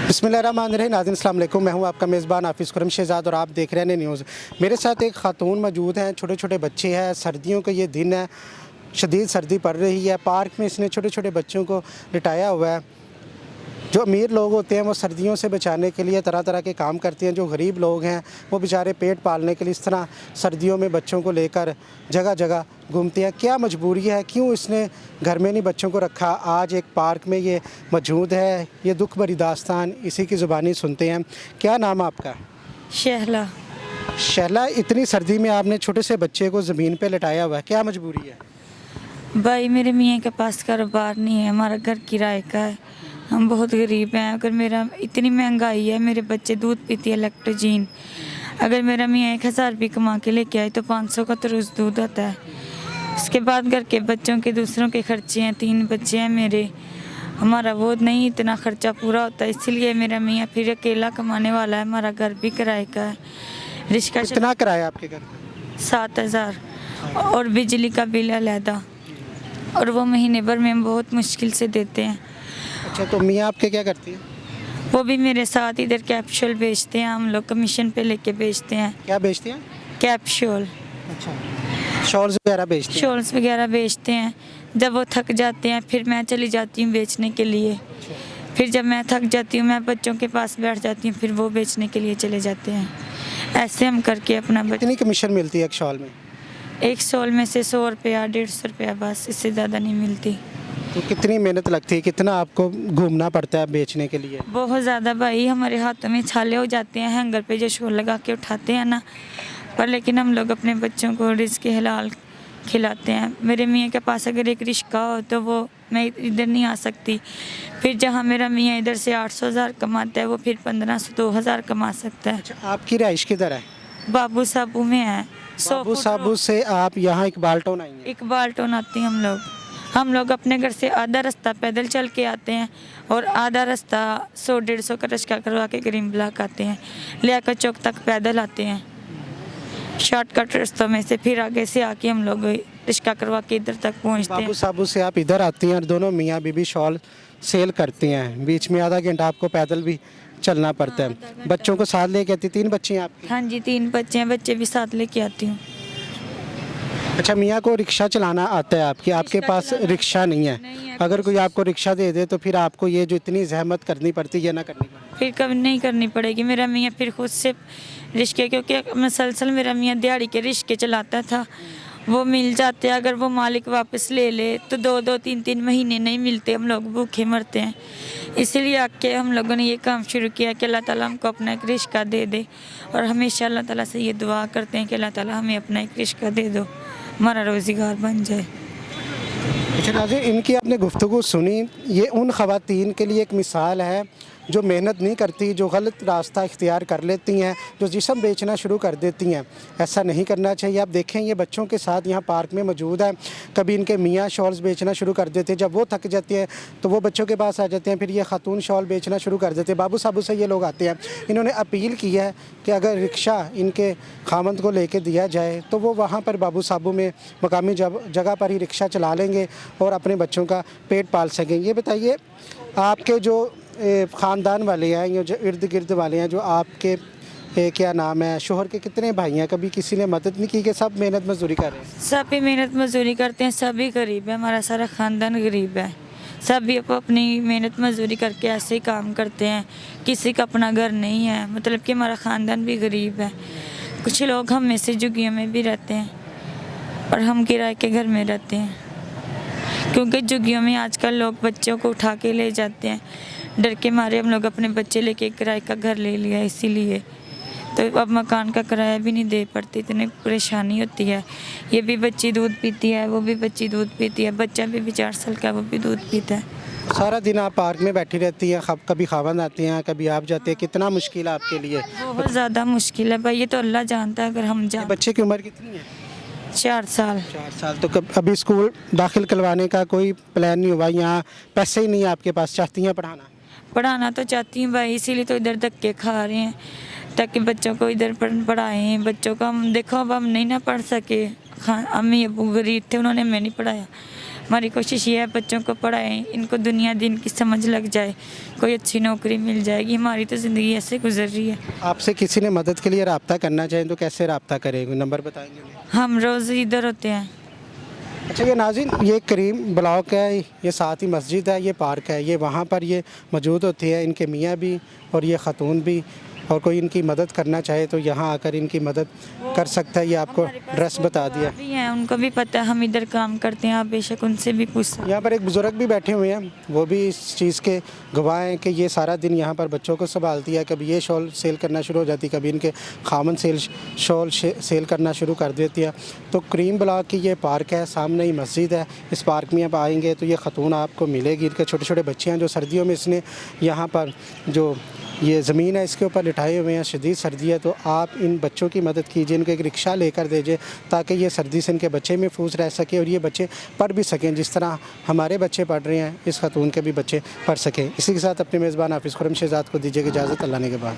बिस्मिल्लाहिर्रहमानिर्रहीम। नाज़रीन अस्सलाम वालेकुम। मैं हूं आपका मेज़बान हाफिज़ खुरम शहज़ाद और आप देख रहे हैं न्यूज़। मेरे साथ एक ख़ातून मौजूद हैं। छोटे छोटे बच्चे हैं, सर्दियों का ये दिन है, शदीद सर्दी पड़ रही है। पार्क में इसने छोटे छोटे बच्चों को लिटाया हुआ है। जो अमीर लोग होते हैं वो सर्दियों से बचाने के लिए तरह तरह के काम करते हैं। जो गरीब लोग हैं वो बेचारे पेट पालने के लिए इस तरह सर्दियों में बच्चों को लेकर जगह जगह घूमते हैं। क्या मजबूरी है, क्यों इसने घर में नहीं बच्चों को रखा? आज एक पार्क में ये मौजूद है। ये दुख भरी दास्तान इसी की ज़ुबानी सुनते हैं। क्या नाम है आपका? शहला। शहला, इतनी सर्दी में आपने छोटे से बच्चे को ज़मीन पे लटाया हुआ है, क्या मजबूरी है? भाई मेरे मियाँ के पास कारोबार नहीं है, हमारा घर किराए का है, हम बहुत गरीब हैं। अगर मेरा इतनी महंगाई है, मेरे बच्चे दूध पीती है लैक्टोजीन। अगर मेरा मियाँ 1000 भी कमा के लेके आए तो 500 का तो रोज़ दूध आता है। उसके बाद घर के बच्चों के दूसरों के खर्चे हैं, 3 बच्चे हैं मेरे, हमारा वो नहीं इतना खर्चा पूरा होता है। इसलिए मेरा मियाँ फिर अकेला कमाने वाला है। हमारा घर भी किराए का है। रिश्का कितना किराया आपके घर का? 7000 और बिजली का बिल अलहदा, और वो महीने भर में हम बहुत मुश्किल से देते हैं। अच्छा, तो मियाँ आपके क्या करती है? वो भी मेरे साथ इधर कैप्सूल बेचते हैं, हम लोग कमीशन पे लेके बेचते हैं। क्या बेचती हैं? कैप्सूल, अच्छा, शॉल्स वगैरह बेचती हैं? शॉल्स वगैरह बेचते हैं। जब वो थक जाते हैं फिर मैं चली जाती हूँ बेचने के लिए। फिर जब मैं थक जाती हूँ मैं बच्चों के पास बैठ जाती हूँ, फिर वो बेचने के लिए चले जाते हैं। ऐसे हम करके अपना कितनी कमीशन मिलती है एक शॉल में? एक शॉल में से 100 रुपया 150 रुपया, बस इससे ज़्यादा नहीं मिलती। तो कितनी मेहनत लगती है, कितना आपको घूमना पड़ता है बेचने के लिए? बहुत ज़्यादा भाई, हमारे हाथों में छाले हो जाते हैं हैंगर पे जो शोर लगा के उठाते हैं ना, पर लेकिन हम लोग अपने बच्चों को रिज़्क़ हलाल खिलाते हैं। मेरे मियाँ के पास अगर एक रिश्का हो तो वो मैं इधर नहीं आ सकती। फिर जहाँ मेरा मियाँ इधर से 800,000 कमाता है, वो फिर 1500-2000 कमा सकता है। अच्छा, आपकी रहाइश किधर है? बाबू साबू में है। बाबू साबू से आप यहाँ इकबाल टाउन आई हैं? इकबाल टाउन आते हैं हम लोग अपने घर से आधा रास्ता पैदल चल के आते हैं और आधा रास्ता 100-150 का रिक्शा करवा के करीम ब्लॉक आते हैं। लियाकत चौक तक पैदल आते हैं शॉर्टकट रास्तों में से, फिर आगे से आके हम लोग रिक्शा करवा के इधर तक पहुंचते हैं। बाबू साबू से आप इधर आती हैं और दोनों मियाँ बीबी शॉल सेल करती हैं। बीच में आधा घंटा आपको पैदल भी चलना पड़ता है। बच्चों को साथ लेके आती? 3 बच्चे हैं आपके? हाँ जी, 3 बच्चे हैं, बच्चे भी साथ लेके आती हूँ। अच्छा, मियाँ को रिक्शा चलाना आता है आपके? आपके पास रिक्शा नहीं है। अगर कोई आपको रिक्शा दे दे तो फिर आपको ये जो इतनी जहमत करनी पड़ती है ना करनी पड़ती? फिर कभी नहीं करनी पड़ेगी। मेरा मियाँ फिर खुद से रिश्के, क्योंकि मसलसल मेरा मियाँ दिहाड़ी के रिश्के चलाता था, वो मिल जाते हैं। अगर वो मालिक वापस ले ले तो 2-2 3-3 महीने नहीं मिलते, हम लोग भूखे मरते हैं। इसलिए आके हम लोगों ने ये काम शुरू किया कि अल्लाह ताला हमको अपना एक रिश्का दे दे, और हमेशा अल्लाह ताला से ये दुआ करते हैं कि अल्लाह ताला हमें अपना एक रिश्का दे दो, हमारा रोज़गार बन जाए। अच्छा नाज़रीन, इनकी आपने गुफ्तगू सुनी। ये उन ख़वातीन के लिए एक मिसाल है जो मेहनत नहीं करती, जो गलत रास्ता इख्तियार कर लेती हैं, जो जिस्म बेचना शुरू कर देती हैं। ऐसा नहीं करना चाहिए। आप देखें, ये बच्चों के साथ यहाँ पार्क में मौजूद है। कभी इनके मियाँ शॉल्स बेचना शुरू कर देते हैं, जब वो थक जाते हैं तो वो बच्चों के पास आ जाते हैं, फिर ये खातून शॉल बेचना शुरू कर देते हैं। बाबू साबू से ये लोग आते हैं। इन्होंने अपील की है कि अगर रिक्शा इनके खामंद को लेके दिया जाए तो वो वहाँ पर बाबू साबू में मकामी जगह पर ही रिक्शा चला लेंगे और अपने बच्चों का पेट पाल सकेंगे। ये बताइए, आपके जो ख़ानदान वाले हैं, ये जो इर्द गिर्द वाले हैं, जो आपके क्या नाम है, शोहर के कितने भाई हैं? कभी किसी ने मदद नहीं की कि सब मेहनत मजदूरी कर रहे हैं? सब ही मेहनत मजदूरी करते हैं, सभी गरीब है, हमारा सारा ख़ानदान गरीब है। सभी अपनी मेहनत मजदूरी करके ऐसे ही काम करते हैं। किसी का अपना घर नहीं है, मतलब कि हमारा ख़ानदान भी गरीब है। कुछ लोग हम में से झुग्गियों में भी रहते हैं और हम किराए के घर में रहते हैं, क्योंकि झुग्गियों में आजकल लोग बच्चों को उठा के ले जाते हैं। डर के मारे हम लोग अपने बच्चे लेके किराए का घर ले लिया, इसीलिए तो अब मकान का किराया भी नहीं दे पाते, इतनी परेशानी होती है। ये भी बच्ची दूध पीती है, वो भी बच्ची दूध पीती है, बच्चा भी 4 साल का, वो भी दूध पीता है। सारा दिन आप पार्क में बैठी रहती हैं, कभी खावंद आते हैं, कभी आप जाते हैं। कितना मुश्किल है आपके लिए? बहुत ज़्यादा मुश्किल है भाई, ये तो अल्लाह जानता है। अगर हम जा बच्चे की उम्र कितनी है? 4 साल। 4 साल। तो अभी स्कूल दाखिल करवाने का कोई प्लान नहीं हुआ? यहाँ पैसे ही नहीं है आपके पास? चाहती हैं पढ़ाना तो चाहती हूँ भाई, इसीलिए तो इधर धक्के खा रहे हैं ताकि बच्चों को इधर पढ़ाएं। बच्चों का हम देखो, अब हम नहीं ना पढ़ सके, अम्मी अबू गरीब थे, उन्होंने मैं नहीं पढ़ाया। हमारी कोशिश ये है बच्चों को पढ़ाएं, इनको दुनिया दिन की समझ लग जाए, कोई अच्छी नौकरी मिल जाएगी। हमारी तो ज़िंदगी ऐसे गुजर रही है। आपसे किसी ने मदद के लिए रब्ता करना चाहें तो कैसे रब्ता करेंगे, नंबर बताएंगे उन्हें? हम रोज़ इधर होते हैं। अच्छा ये नाज़रीन, ये करीम ब्लॉक है, ये साथ ही मस्जिद है, ये पार्क है, ये वहाँ पर ये मौजूद होती है, इनके मियाँ भी और ये ख़ातून भी, और कोई इनकी मदद करना चाहे तो यहाँ आकर इनकी मदद कर सकता है। ये आपको एड्रेस बता दिया। भी हैं, उनको भी पता है हम इधर काम करते हैं, आप बेशक उनसे भी पूछ सकते हैं। यहाँ पर एक बुज़ुर्ग भी बैठे हुए हैं, वो भी इस चीज़ के गवाह हैं कि ये सारा दिन यहाँ पर बच्चों को संभालती है। कभी ये शॉल सेल करना शुरू हो जाती है, कभी इनके खामन शॉल सेल करना शुरू कर देती है। तो करीम ब्लॉक की ये पार्क है, सामने ही मस्जिद है। इस पार्क में आप आएंगे तो ये ख़ातून आपको मिलेगी। इनके छोटे छोटे बच्चे हैं जो सर्दियों में इसने यहाँ पर जो ये ज़मीन है इसके ऊपर लिटाए हुए हैं, शदीद सर्दी है, तो आप इन बच्चों की मदद कीजिए, इनको एक रिक्शा लेकर दीजिए ताकि ये सर्दी से इनके बच्चे महफूज रह सके और ये बच्चे पढ़ भी सकें जिस तरह हमारे बच्चे पढ़ रहे हैं, इस खातून के भी बच्चे पढ़ सकें। इसी के साथ अपने मेज़बान हाफिज़ खुर्रम शहज़ाद को दीजिए इजाज़त, अल्लाह ने के बाद।